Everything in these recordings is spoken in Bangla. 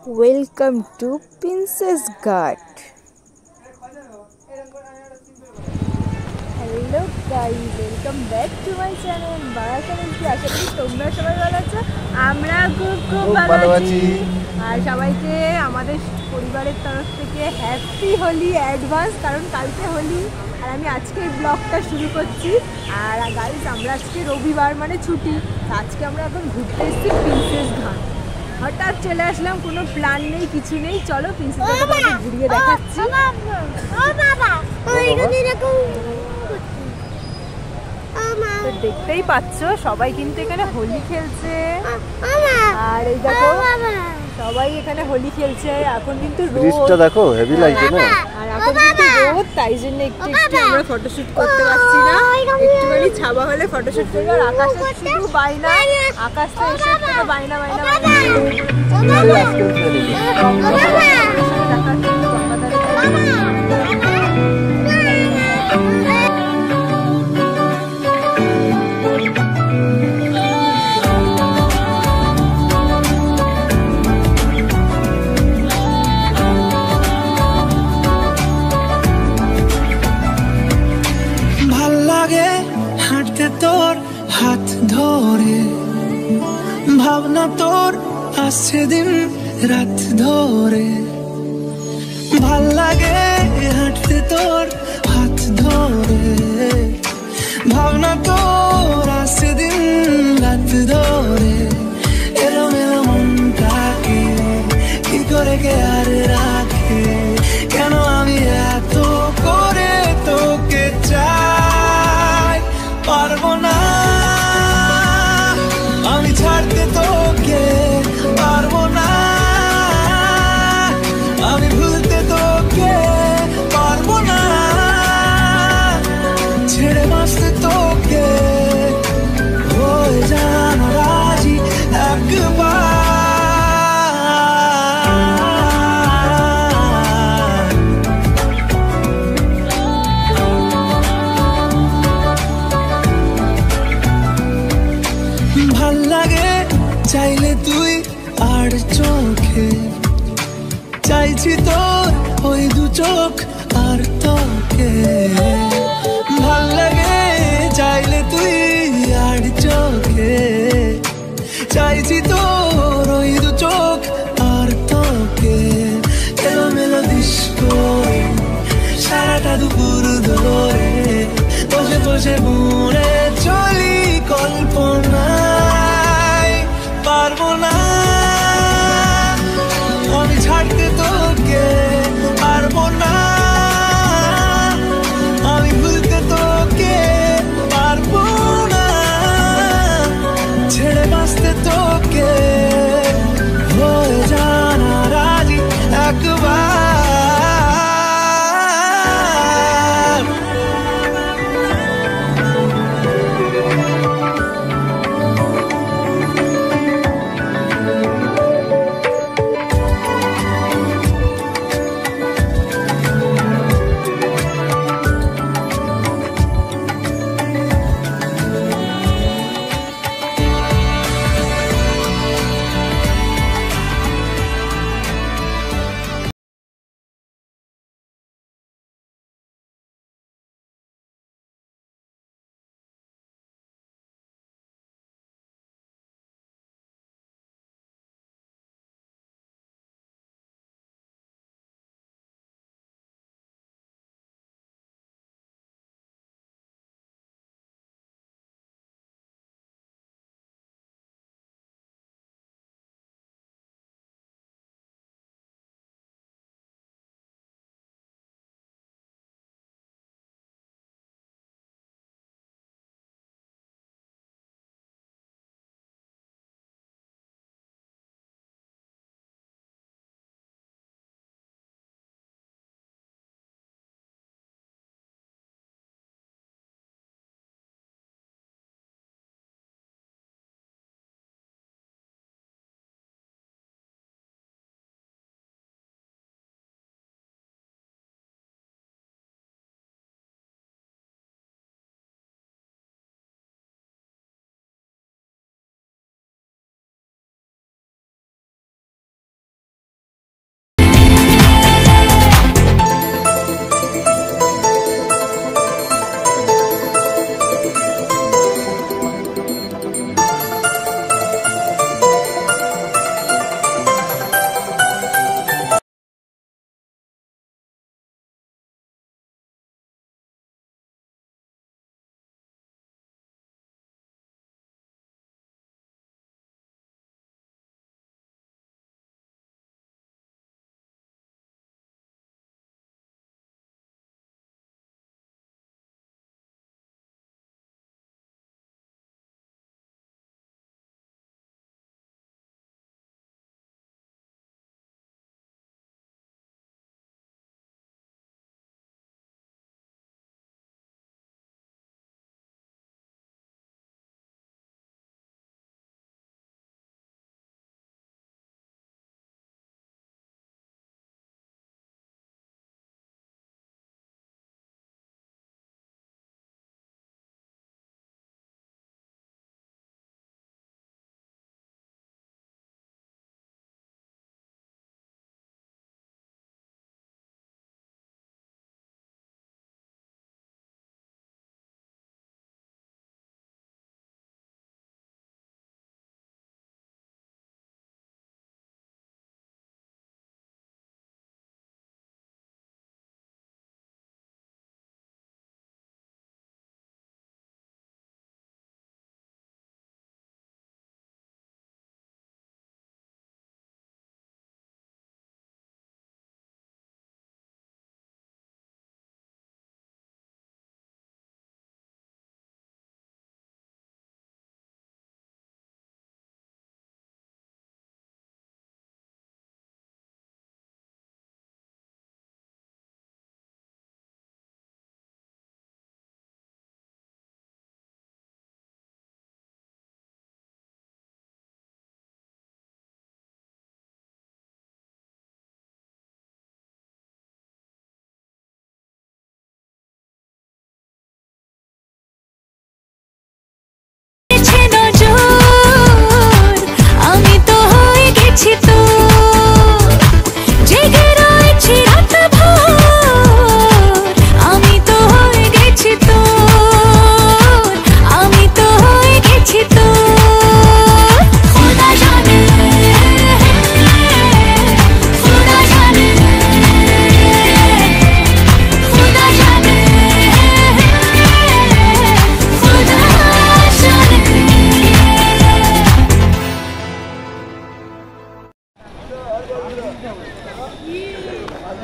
Welcome to Princess Ghat. Hello guys, welcome back to my channel. Bara channel কি আশা করি তোমরা সবাই ভালো আছো। আমরা খুব ভালো আছি। আর সবাইকে আমাদের পরিবারের তরফ থেকে হ্যাপি হোলি অ্যাডভান্স, কারণ কালকে হোলি আর আমি আজকে এই ব্লগটা শুরু করছি। আর গাইস আমরা আজকে রবিবার মানে ছুটি, আজকে আমরা এখন ঘুরতে এসেছি প্রিন্সেস ঘাট। হঠাৎ চলে আসলাম, কোনো প্ল্যান নেই কিছু নেই। চলো প্রিন্সেস ঘাটে ঘুরিয়ে দেখাচ্ছি। দেখতেই পাচ্ছ সবাই কিন্তু এখানে হোলি খেলছে। আর এই দেখো সবাই এখানে হোলি খেলছে। এখন কিন্তু রোদ দেখো হেভি লাগছে না, আর এখন কিন্তু রোদ, তাই জন্য একটু আমরা ফটোশুট করতে পারছি না। একটুখানি ছাবা হলে ফটোশুট করবো। আর আকাশে শুধু বাইনা, আকাশটা এসে পুরো বাইনা বাইনা তোর হাত ধরে ভাবনা তোর আসছে দিন রাত ধরে, ভাল লাগে হাঁটতে তোর হাত ধরে ভাবনা তোর আসছে দিন রাত ধরে। এলোমেলো মনটাকে কি করে কে আর রাখে, কেন আমি এত করে তোকে চাই, পারবো না আমি ছাড়তে তোকে, পারবো না আমি ভুলতে তোকে, পারবো না ছেড়ে বাঁচতে তোকে, হয়ে জানা রাজি একবার। ভাল লাগে চাইলে তুই আর চোখে, চাইছি তোর ওই দু চোখ আর তোকে। ভাল লাগে চাইলে তুই আর চোখে, চাইছি তোর ওই দু চোখ আর তোকে। এলোমেলো ডিস্কো সারাটা দুপুর ধরে বসে বসে মনে চলি কল্পনায়, পারবো না আমি ছাড়তে তোকে, পারবো না আমি ভুলতে তোকে, পারবো না ছেড়ে বাঁচতে তোকে, হয়ে জানা রাজি একবার।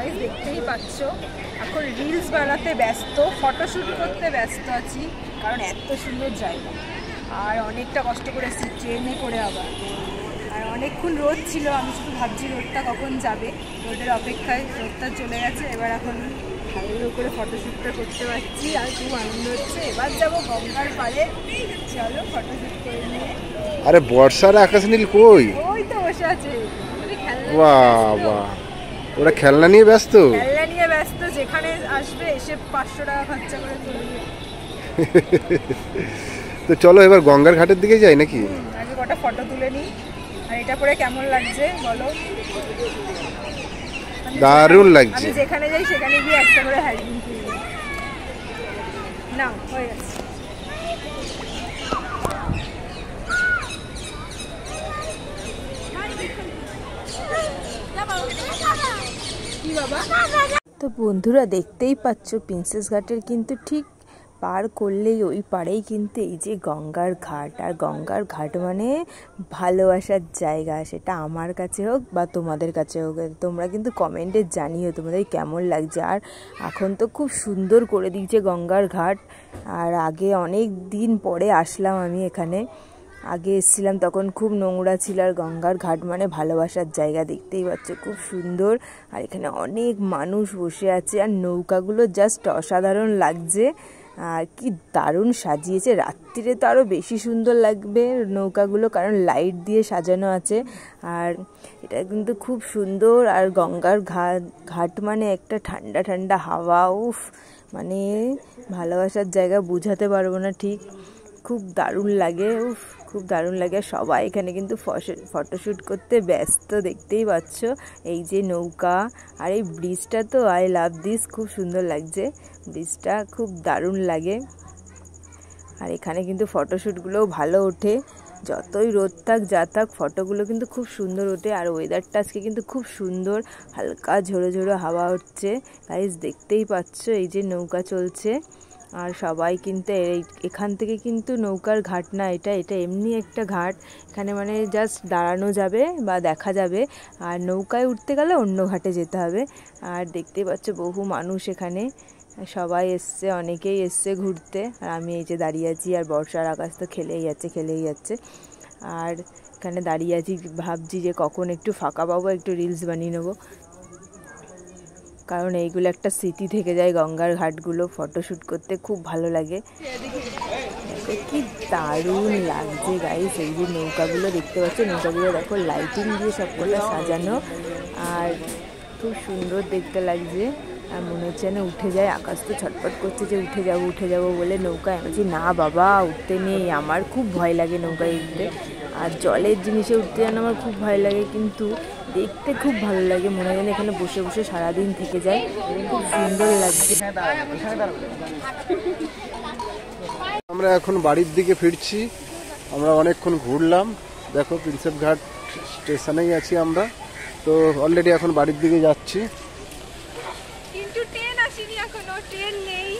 গাইস দেখতেই পাচ্ছ এখন রিলস বানাতে ব্যস্ত, ফটোশ্যুট করতে ব্যস্ত আছি, কারণ এত সুন্দর জায়গা। আর অনেকটা কষ্ট করে এসেছি ট্রেনে করে আবার, আর অনেকক্ষণ রোদ ছিল, আমি শুধু ভাবছি রোদটা কখন যাবে, রোদের অপেক্ষায় রোদটা চলে গেছে। এবার এখন ভালো করে ফটোশ্যুটটা করতে পারছি আর খুব আনন্দ হচ্ছে। এবার যাবো গঙ্গার পাড়ে, চলো ফটোশ্যুট করে নিয়ে। আরে বর্ষার আকাশ নীল কই? ওই তো বসে আছে, বাহ বাহ, ওরা খেলনা নিয়ে ব্যস্ত। খেলনা নিয়ে ব্যস্ত, যেখানে আসবে এসে 500 টাকা খরচা করে তুলবে। তো চলো এবার গঙ্গার ঘাটের দিকে যাই নাকি? আগে কটা ফটো তুলে নিই। আর এটা পরে কেমন লাগছে বলো? দারুণ লাগছে। আমি যেখানে যাই সেখানে গিয়ে একটা করে হ্যান্ডিং কিনি। না হয়ে গেছে। কি বাবা? তো বন্ধুরা দেখতেই পাচ্ছ প্রিন্সেস ঘাটের কিন্তু ঠিক পার করলেই ওই পাড়েই কিন্তু এই যে গঙ্গার ঘাট। আর গঙ্গার ঘাট মানে ভালোবাসার জায়গা, সেটা আমার কাছে হোক বা তোমাদের কাছে হোক। তোমরা কিন্তু কমেন্টে জানিও তোমাদের কেমন লাগছে। আর এখন তো খুব সুন্দর করে দিয়েছে গঙ্গার ঘাট। আর আগে অনেক দিন পরে আসলাম আমি এখানে, আগে এসেছিলাম তখন খুব নোংরা ছিল। আর গঙ্গার ঘাট মানে ভালোবাসার জায়গা, দেখতেই পাচ্ছ খুব সুন্দর। আর এখানে অনেক মানুষ বসে আছে, আর নৌকাগুলো জাস্ট অসাধারণ লাগছে। আর কি দারুণ সাজিয়েছে, রাত্রিরে তো আরও বেশি সুন্দর লাগবে নৌকাগুলো, কারণ লাইট দিয়ে সাজানো আছে। আর এটা কিন্তু খুব সুন্দর। আর গঙ্গার ঘাট মানে একটা ঠান্ডা ঠান্ডা হাওয়া, উফ মানে ভালোবাসার জায়গা, বোঝাতে পারবো না ঠিক, খুব দারুণ লাগে, উফ খুব দারুণ লাগে। সবাই এখানে কিন্তু ফটোশ্যুট করতে ব্যস্ত, দেখতেই পাচ্ছ। এই যে নৌকা আর এই ব্রিজটা, তো আই লাভ দিস, খুব সুন্দর লাগছে ব্রিজটা, খুব দারুণ লাগে। আর এখানে কিন্তু ফটোশ্যুটগুলোও ভালো ওঠে, যতই রোদ থাক যা থাক ফটোগুলো কিন্তু খুব সুন্দর ওঠে। আর ওয়েদারটা আজকে কিন্তু খুব সুন্দর, হালকা ঝোড়ো ঝোড়ো হাওয়া হচ্ছে। গাইস দেখতেই পাচ্ছ এই যে নৌকা চলছে। আর সবাই কিন্তু এখান থেকে কিন্তু নৌকার ঘাট না, এটা এমনি একটা ঘাট, এখানে মানে জাস্ট দাঁড়ানো যাবে বা দেখা যাবে। আর নৌকায় উঠতে গেলে অন্য ঘাটে যেতে হবে। আর দেখতেই পাচ্ছ বহু মানুষ এখানে, সবাই এসছে, অনেকেই এসছে ঘুরতে। আর আমি এই যে দাঁড়িয়ে আছি, আর বর্ষার আকাশ তো খেলেই যাচ্ছে। আর এখানে দাঁড়িয়ে আছি, ভাবছি যে কখন একটু ফাঁকা পাবো, একটু রিলস বানিয়ে নেবো, কারণ এইগুলো একটা স্মৃতি থেকে যায়। গঙ্গার ঘাটগুলো ফটোশ্যুট করতে খুব ভালো লাগে। কি দারুণ লাগছে গাইস, এই যে নৌকাগুলো দেখতে পাচ্ছ, নৌকাগুলো দেখো লাইটিং দিয়ে সবগুলো সাজানো, আর খুব সুন্দর দেখতে লাগছে। আর মনে হচ্ছে না উঠে যায়, আকাশ তো ছটফট করছে যে উঠে যাবো বলে নৌকায়। আমি বলছি না বাবা উঠতে নেই, আমার খুব ভয় লাগে নৌকায় উঠতে। আর জলের জিনিসে উঠতে যেন আমার খুব ভয় লাগে, কিন্তু দেখতে খুব ভালো লাগে, মনে হয় যেন এখানে বসে বসে সারাদিন থেকে যায়, খুব সুন্দর লাগছে। আমরা এখন বাড়ির দিকে ফিরছি, আমরা অনেকক্ষণ ঘুরলাম। দেখো প্রিন্সেপ ঘাট স্টেশনেই আছি আমরা, তো অলরেডি এখন বাড়ির দিকে যাচ্ছি। কিন্তু ট্রেন আসেনি এখনো, ট্রেন নেই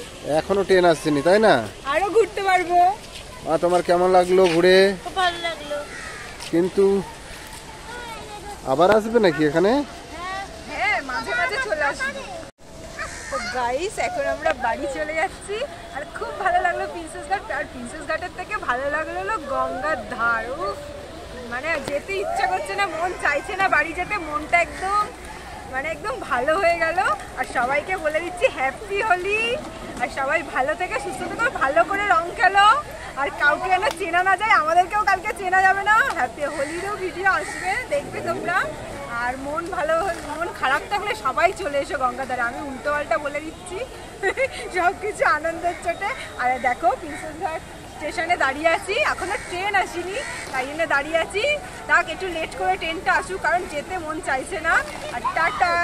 এখনো ট্রেন আসছেনি, তাই না? আরো ঘুরতে পারবো। তোমার কেমন লাগলো ঘুরে? খুব ভালো লাগলো। কিন্তু আবার আসবে নাকি এখানে? হ্যাঁ মাঝে মাঝে চলে আসবে। তো গাইস এখন আমরা বাড়ি চলে যাচ্ছি। আর খুব ভালো লাগলো প্রিন্সেস ঘাট। আর প্রিন্সেস ঘাটের থেকে ভালো লাগলো হলো গঙ্গার ধার, মানে যেতে ইচ্ছা করছে না, মন চাইছে না বাড়ি যেতে, মনটা একদম ভালো হয়ে গেল। আর সবাইকে বলে দিচ্ছি হ্যাপি হোলি। আর সবাই ভালো থেকে সুস্থ থেকে ভালো করে রং খেলো। আর কাউকে যেন চেনা না যায়, আমাদেরকেও কালকে চেনা যাবে না। হ্যাপি হোলিরও ভিডিও আসবে, দেখবে তোমরা। আর মন খারাপ থাকলে সবাই চলে এসো গঙ্গাধারে, আমি উল্টো পাল্টা বলে দিচ্ছি সব কিছু আনন্দের চোটে। আর দেখো প্রিন্সেস ঘাট স্টেশনে দাঁড়িয়ে আছি, এখনো ট্রেন আসেনি, তাই জন্য দাঁড়িয়ে আছি। তাক একটু লেট করে ট্রেনটা আসুক, কারণ যেতে মন চাইছে না। আর টাটা।